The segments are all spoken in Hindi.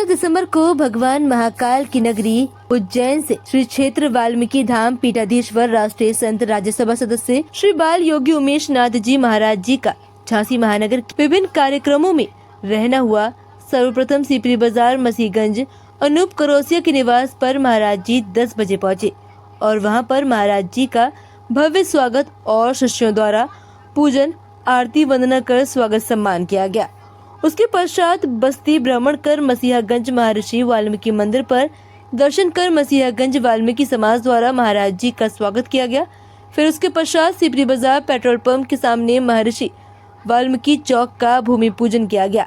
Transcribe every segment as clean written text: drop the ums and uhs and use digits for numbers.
दिसंबर को भगवान महाकाल की नगरी उज्जैन से श्री क्षेत्र वाल्मीकि धाम पीठाधीश्वर राष्ट्रीय संत राज्यसभा सदस्य श्री बाल योगी उमेश नाथ जी महाराज जी का झांसी महानगर के विभिन्न कार्यक्रमों में रहना हुआ। सर्वप्रथम सीपरी बाजार मसीहगंज अनूप करोसिया के निवास पर महाराज जी 10 बजे पहुँचे और वहां पर महाराज जी का भव्य स्वागत और शिष्यों द्वारा पूजन आरती वंदना कर स्वागत सम्मान किया गया। उसके पश्चात बस्ती भ्रमण कर मसीहगंज महर्षि वाल्मीकि मंदिर पर दर्शन कर मसीहगंज वाल्मीकि समाज द्वारा महाराज जी का स्वागत किया गया। फिर उसके पश्चात सीपरी बाजार पेट्रोल पंप के सामने महर्षि वाल्मीकि चौक का भूमि पूजन किया गया।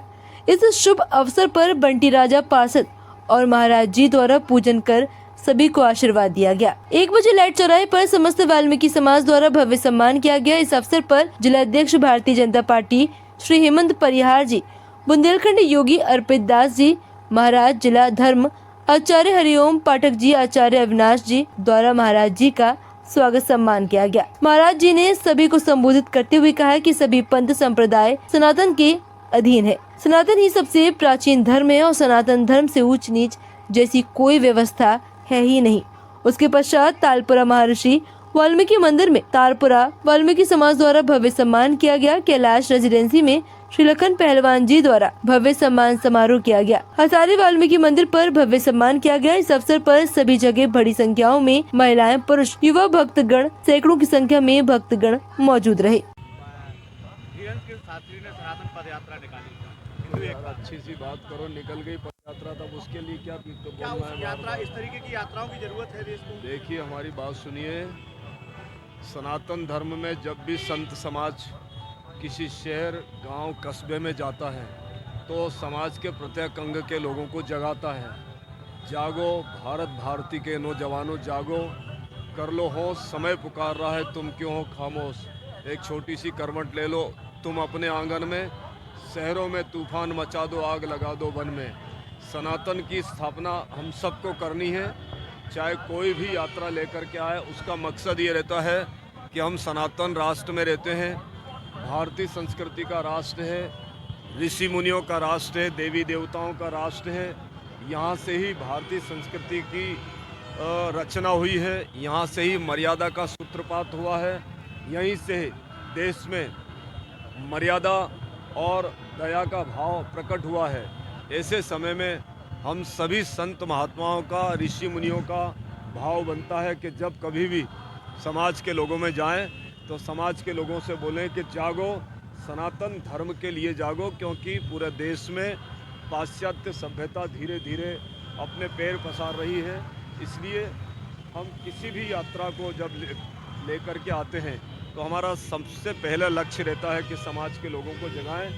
इस शुभ अवसर पर बंटी राजा पार्षद और महाराज जी द्वारा पूजन कर सभी को आशीर्वाद दिया गया। 1 बजे लाइट चौराहे पर समस्त वाल्मीकि समाज द्वारा भव्य सम्मान किया गया। इस अवसर पर जिला अध्यक्ष भारतीय जनता पार्टी श्री हेमंत परिहार जी, बुंदेलखंड योगी अर्पित दास जी महाराज, जिला धर्म आचार्य हरिओम पाठक जी, आचार्य अविनाश जी द्वारा महाराज जी का स्वागत सम्मान किया गया। महाराज जी ने सभी को संबोधित करते हुए कहा कि सभी पंथ संप्रदाय सनातन के अधीन है। सनातन ही सबसे प्राचीन धर्म है और सनातन धर्म से ऊंच नीच जैसी कोई व्यवस्था है ही नहीं। उसके पश्चात तालपुरा महर्षि वाल्मीकि मंदिर में तालपुरा वाल्मीकि समाज द्वारा भव्य सम्मान किया गया। कैलाश रेजिडेंसी में श्री लखन पहलवान जी द्वारा भव्य सम्मान समारोह किया गया। हजारी वाल्मीकि मंदिर पर भव्य सम्मान किया गया। इस अवसर पर सभी जगह बड़ी संख्याओं में महिलाएं, पुरुष, युवा भक्तगण, सैकड़ों की संख्या में भक्तगण मौजूद रहे। एक अच्छी सी बात करो, निकल गई पदयात्रा, तब उसके लिए क्या यात्रा, इस तरीके की यात्राओं की जरूरत है देश को। देखिए, हमारी बात सुनिए। सनातन धर्म में जब भी संत समाज किसी शहर, गांव, कस्बे में जाता है तो समाज के प्रत्येक अंग के लोगों को जगाता है। जागो भारत भारती के नौजवानों, जागो, कर लो होश, समय पुकार रहा है, तुम क्यों हो खामोश। एक छोटी सी करवट ले लो तुम अपने आंगन में, शहरों में तूफान मचा दो, आग लगा दो वन में। सनातन की स्थापना हम सबको करनी है, चाहे कोई भी यात्रा लेकर के आए। उसका मकसद ये रहता है कि हम सनातन राष्ट्र में रहते हैं, भारतीय संस्कृति का राष्ट्र है, ऋषि मुनियों का राष्ट्र है, देवी देवताओं का राष्ट्र है। यहाँ से ही भारतीय संस्कृति की रचना हुई है, यहाँ से ही मर्यादा का सूत्रपात हुआ है, यहीं से देश में मर्यादा और दया का भाव प्रकट हुआ है। ऐसे समय में हम सभी संत महात्माओं का, ऋषि मुनियों का भाव बनता है कि जब कभी भी समाज के लोगों में जाएं तो समाज के लोगों से बोलें कि जागो, सनातन धर्म के लिए जागो, क्योंकि पूरे देश में पाश्चात्य सभ्यता धीरे धीरे अपने पैर पसार रही है। इसलिए हम किसी भी यात्रा को जब लेकर के आते हैं तो हमारा सबसे पहला लक्ष्य रहता है कि समाज के लोगों को जगाएं,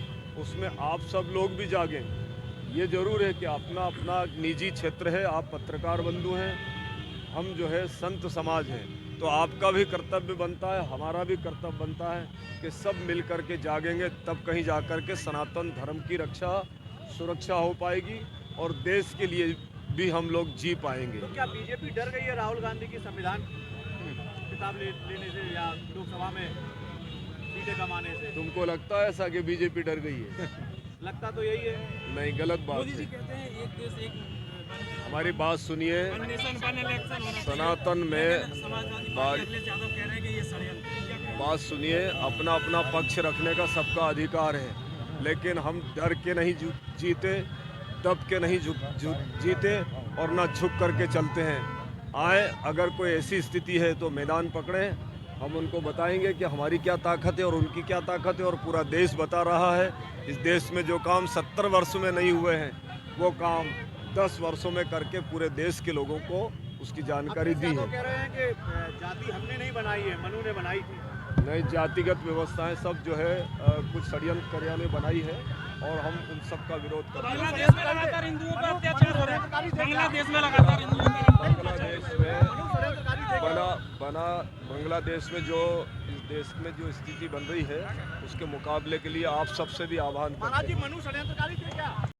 उसमें आप सब लोग भी जागें। ये ज़रूर है कि अपना अपना निजी क्षेत्र है, आप पत्रकार बंधु हैं, हम जो है संत समाज हैं, तो आपका भी कर्तव्य बनता है, हमारा भी कर्तव्य बनता है कि सब मिल कर के जागेंगे, तब कहीं जा कर के सनातन धर्म की रक्षा, सुरक्षा हो पाएगी और देश के लिए भी हम लोग जी पाएंगे। तो क्या बीजेपी डर गई है राहुल गांधी की संविधान किताब लेने से या लोकसभा में सीटें कमाने से? तुमको लगता है ऐसा कि बीजेपी डर गई है? लगता तो यही है। नहीं, गलत बात मोदी जी है। कहते हैं एक देश एक हमारी बात सुनिए। सनातन में बात सुनिए, अपना अपना पक्ष रखने का सबका अधिकार है, लेकिन हम डर के नहीं जीते, दब के नहीं जीते और ना झुक करके चलते हैं। आए, अगर कोई ऐसी स्थिति है तो मैदान पकड़ें, हम उनको बताएंगे कि हमारी क्या ताकत है और उनकी क्या ताकत है, और पूरा देश बता रहा है। इस देश में जो काम 70 वर्ष में नहीं हुए हैं वो काम 10 वर्षों में करके पूरे देश के लोगों को उसकी जानकारी दी है। कह रहे हैं कि जाति हमने नहीं बनाई है, मनु ने बनाई थी। नई जातिगत व्यवस्थाएं सब जो है कुछ षड्यंत्रकारियों ने बनाई है और हम उन सब का विरोध करते हैं। बांग्लादेश में लगातार हिंदुओं पर अत्याचार हो रहा है। बांग्लादेश में लगातार हिंदुओं पर बांग्लादेश में जो इस देश में जो स्थिति बन रही है उसके मुकाबले के लिए आप सबसे भी आह्वान करते हैं। मनु षड्यंत्रकारी थे क्या?